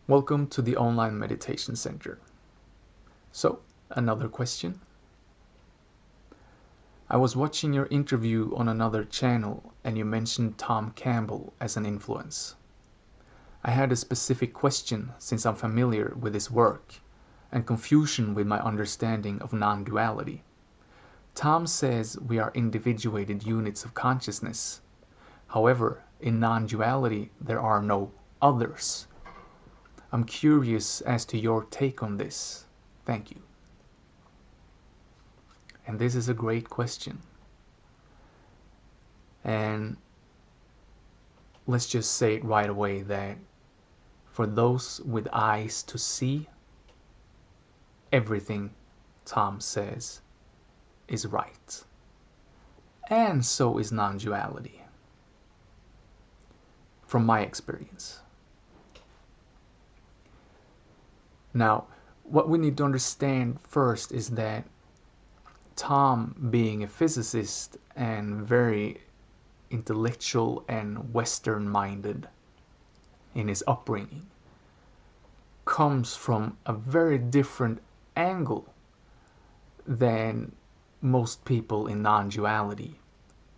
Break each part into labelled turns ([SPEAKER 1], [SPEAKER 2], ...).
[SPEAKER 1] Welcome to the Online Meditation Center. So, another question. I was watching your interview on another channel and you mentioned Tom Campbell as an influence. I had a specific question since I'm familiar with his work and confusion with my understanding of non-duality. Tom says we are individuated units of consciousness. However, in non-duality there are no others. I'm curious as to your take on this. Thank you. And this is a great question. And let's just say it right away that for those with eyes to see, everything Tom says is right. And so is non-duality, from my experience. Now, what we need to understand first is that Tom, being a physicist and very intellectual and Western-minded in his upbringing, comes from a very different angle than most people in non-duality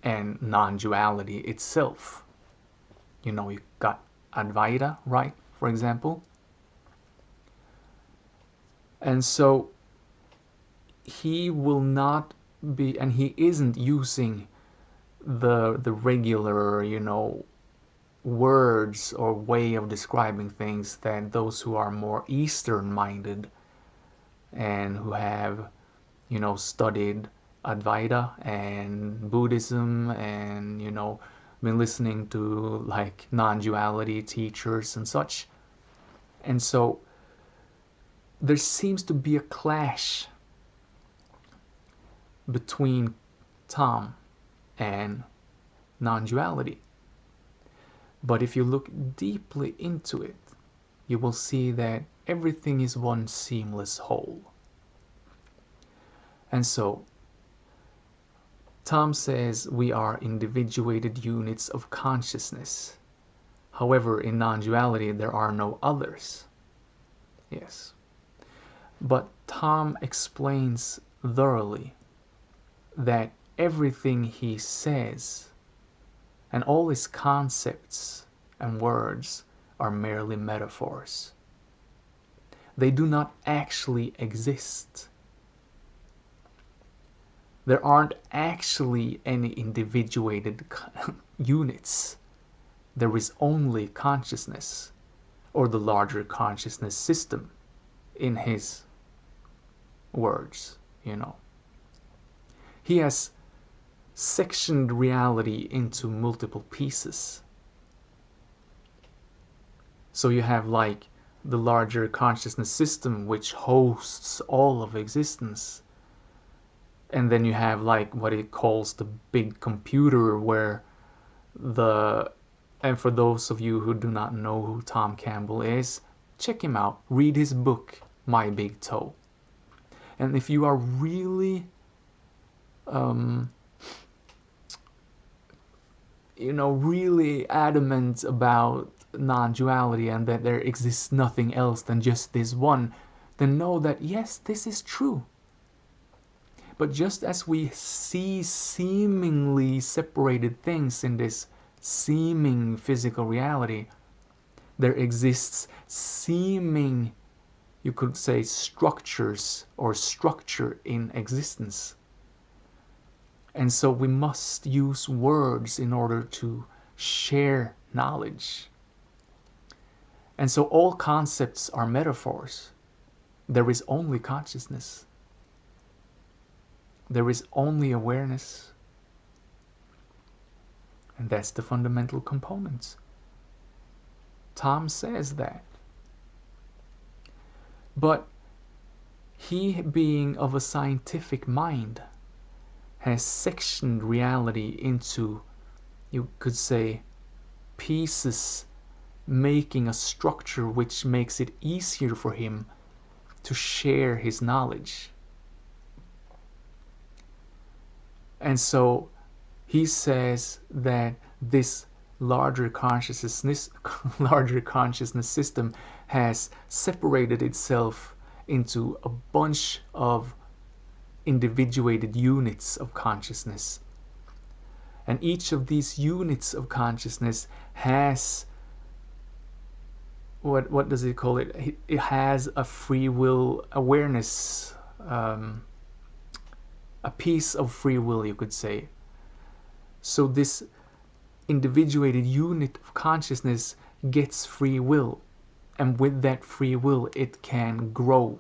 [SPEAKER 1] and non-duality itself. You know, you got Advaita, right, for example. And so he will not be, and he isn't using the regular, words or way of describing things that those who are more Eastern minded and who have, studied Advaita and Buddhism and, been listening to like non-duality teachers and such. And so there seems to be a clash between Tom and non-duality. But if you look deeply into it, you will see that everything is one seamless whole. And so, Tom says we are individuated units of consciousness. However, in non-duality, there are no others. Yes. But Tom explains thoroughly that everything he says and all his concepts and words are merely metaphors. They do not actually exist. There aren't actually any individuated units. There is only consciousness, or the larger consciousness system, in his words, He has sectioned reality into multiple pieces. So you have like the larger consciousness system which hosts all of existence. And then you have like what he calls the big computer where and for those of you who do not know who Tom Campbell is, check him out, read his book, My Big Toe. And if you are really really adamant about non-duality and that there exists nothing else than just this one, then know that yes, this is true. But just as we see seemingly separated things in this seeming physical reality, there exists seeming, you could say, structures or structure in existence. And so we must use words in order to share knowledge. And so all concepts are metaphors. There is only consciousness. There is only awareness. And that's the fundamental components. Tom says that. But he, being of a scientific mind, has sectioned reality into, you could say, pieces, making a structure which makes it easier for him to share his knowledge. And so he says that this larger consciousness larger consciousness system has separated itself into a bunch of individuated units of consciousness. And each of these units of consciousness has, what does it call it? It has a free will awareness, a piece of free will, you could say. So this individuated unit of consciousness gets free will, and with that free will it can grow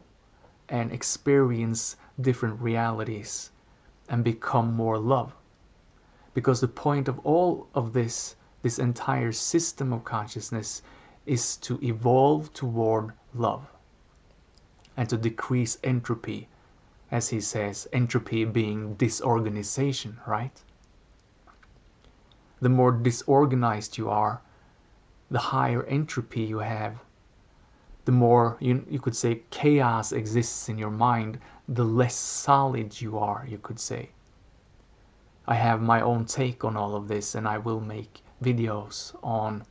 [SPEAKER 1] and experience different realities and become more love. Because the point of all of this entire system of consciousness is to evolve toward love and to decrease entropy, as he says, entropy being disorganization, right? The more disorganized you are, the higher entropy you have. The more, you could say, chaos exists in your mind, the less solid you are, you could say. I have my own take on all of this, and I will make videos on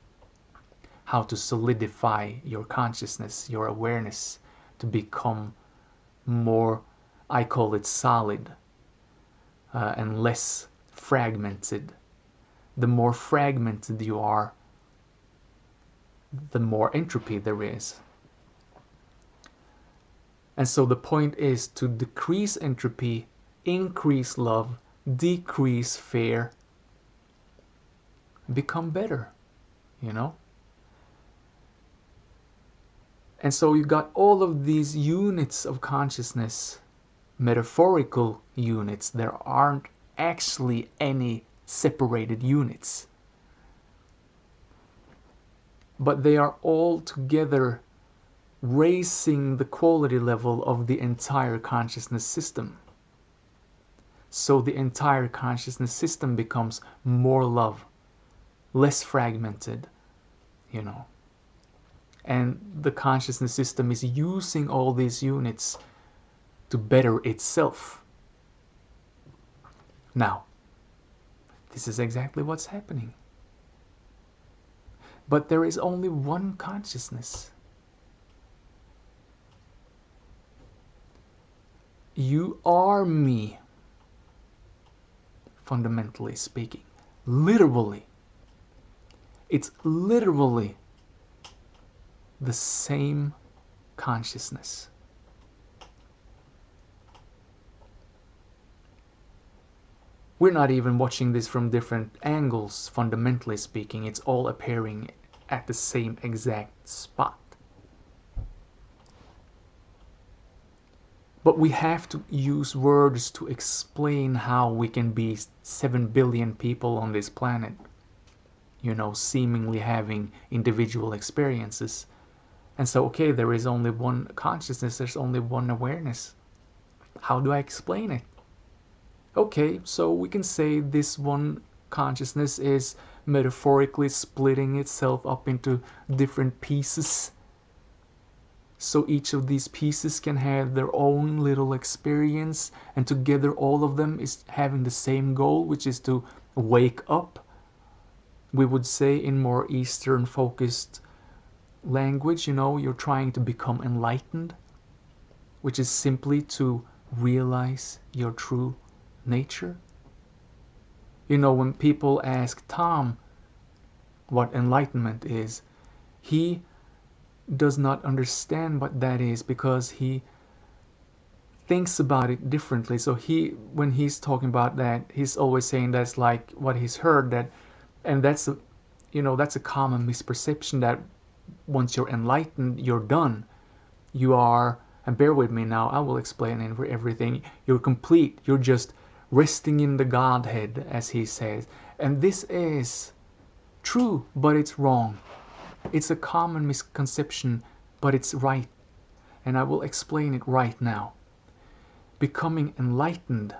[SPEAKER 1] how to solidify your consciousness, your awareness, to become more, I call it solid, and less fragmented. The more fragmented you are, the more entropy there is. And so the point is to decrease entropy, increase love, decrease fear, become better, you know? And so you got all of these units of consciousness, metaphorical units. There aren't actually any separated units, but they are all together raising the quality level of the entire consciousness system. So the entire consciousness system becomes more love, less fragmented, you know. And the consciousness system is using all these units to better itself. Now, this is exactly what's happening. But there is only one consciousness. You are me, fundamentally speaking. Literally. It's literally the same consciousness. We're not even watching this from different angles, fundamentally speaking. It's all appearing at the same exact spot. But we have to use words to explain how we can be 7 billion people on this planet, you know, seemingly having individual experiences. And so, okay, there is only one consciousness, there's only one awareness. How do I explain it? Okay, so we can say this one consciousness is metaphorically splitting itself up into different pieces. So each of these pieces can have their own little experience, and together all of them is having the same goal, which is to wake up. We would say in more Eastern focused language, you know, you're trying to become enlightened, which is simply to realize your true nature. You know, when people ask Tom what enlightenment is, he does not understand what that is because he thinks about it differently. So when he's talking about that, he's always saying that's like what he's heard, that, and that's a, you know, that's a common misperception, that once you're enlightened, you're done. You are, and bear with me now, I will explain everything. You're complete. You're just resting in the Godhead, as he says. And this is true, but it's wrong. It's a common misconception, but it's right. And I will explain it right now. Becoming enlightened,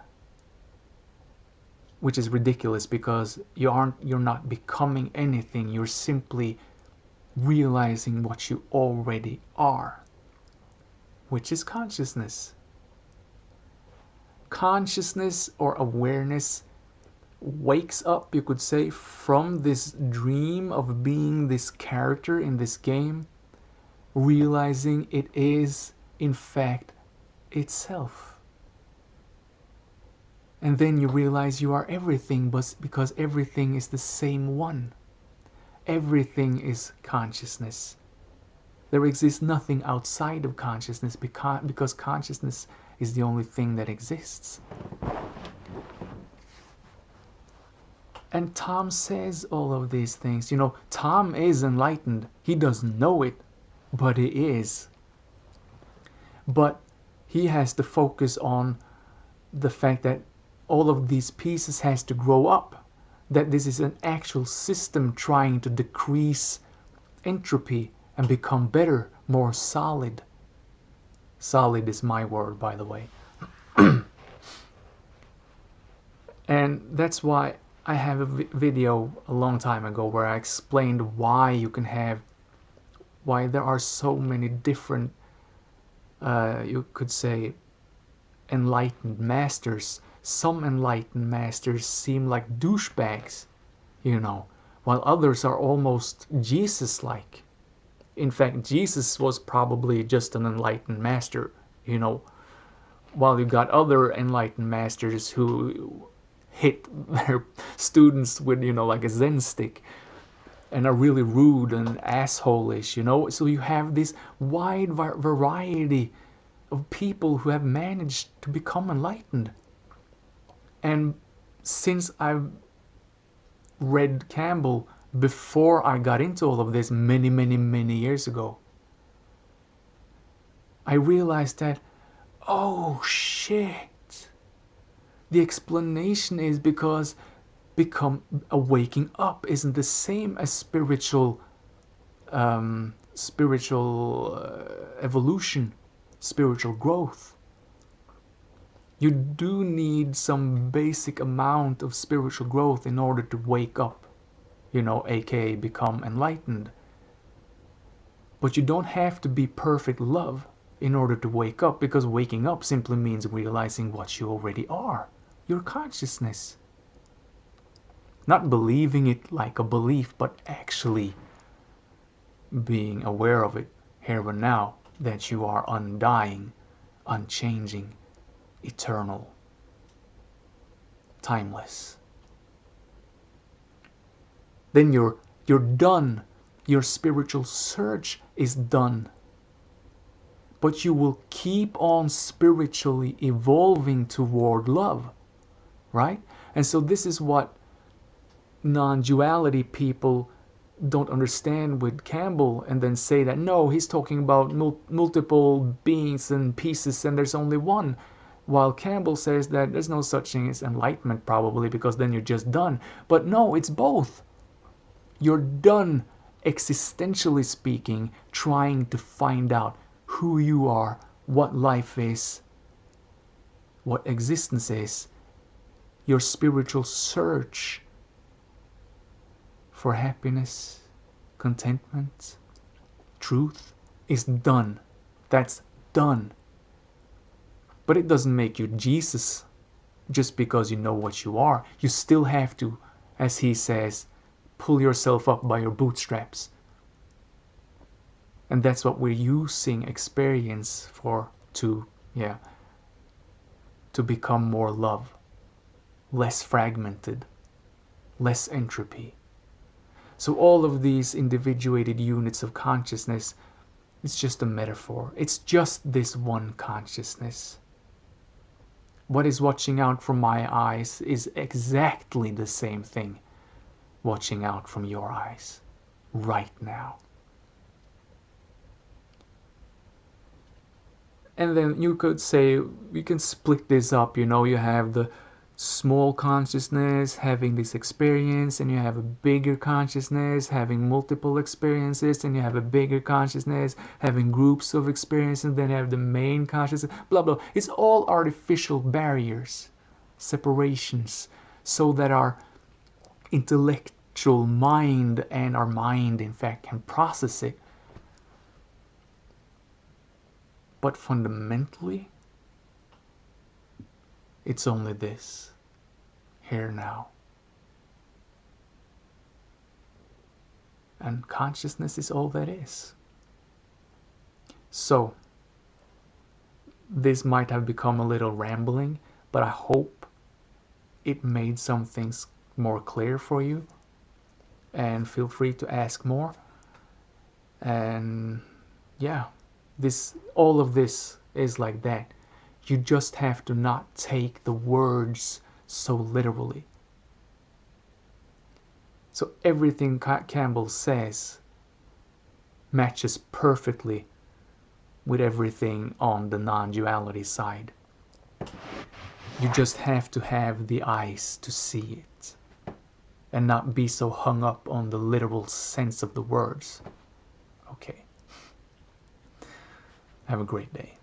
[SPEAKER 1] which is ridiculous because you're not becoming anything. You're simply realizing what you already are, which is consciousness. Consciousness or awareness, wakes up, you could say, from this dream of being this character in this game, realizing it is, in fact, itself. And then you realize you are everything, but because everything is the same one. Everything is consciousness. There exists nothing outside of consciousness because consciousness is the only thing that exists. And Tom says all of these things. You know, Tom is enlightened. He doesn't know it, but he is. But he has to focus on the fact that all of these pieces has to grow up. That this is an actual system trying to decrease entropy and become better, more solid. Solid is my word, by the way. And that's why I have a video a long time ago where I explained why there are so many different, you could say, enlightened masters. Some enlightened masters seem like douchebags, you know, while others are almost Jesus-like. In fact, Jesus was probably just an enlightened master, you know, while you got other enlightened masters who hit their students with, you know, like a Zen stick and are really rude and asshole-ish, you know. So you have this wide variety of people who have managed to become enlightened. And since I've read Campbell before I got into all of this many years ago, I realized that, oh shit, the explanation is because waking up isn't the same as spiritual evolution, spiritual growth. You do need some basic amount of spiritual growth in order to wake up, you know, aka become enlightened. But you don't have to be perfect love in order to wake up, because waking up simply means realizing what you already are, your consciousness. Not believing it like a belief, but actually being aware of it here and now, that you are undying, unchanging, eternal, timeless. Then you're done. Your spiritual search is done. But you will keep on spiritually evolving toward love, right? And so this is what non-duality people don't understand with Campbell, and then say that no, he's talking about multiple beings and pieces and there's only one, while Campbell says that there's no such thing as enlightenment, probably because then you're just done. But no, it's both. You're done, existentially speaking, trying to find out who you are, what life is, what existence is. Your spiritual search for happiness, contentment, truth is done. That's done. But it doesn't make you Jesus just because you know what you are. You still have to, as he says, pull yourself up by your bootstraps. And that's what we're using experience for, to become more love, less fragmented, less entropy. So all of these individuated units of consciousness, it's just a metaphor. It's just this one consciousness. What is watching out from my eyes is exactly the same thing watching out from your eyes right now. And then you could say, you can split this up, you know, you have the small consciousness having this experience, and you have a bigger consciousness having multiple experiences, and you have a bigger consciousness having groups of experiences, and then you have the main consciousness, blah blah. It's all artificial barriers, separations, so that our intellectual mind and our mind in fact can process it. But fundamentally, it's only this, here now, And consciousness is all that is. So, this might have become a little rambling, but I hope it made some things more clear for you. And feel free to ask more. And yeah, all of this is like that. You just have to not take the words so literally. So everything Campbell says matches perfectly with everything on the non-duality side. You just have to have the eyes to see it and not be so hung up on the literal sense of the words. Okay. Have a great day.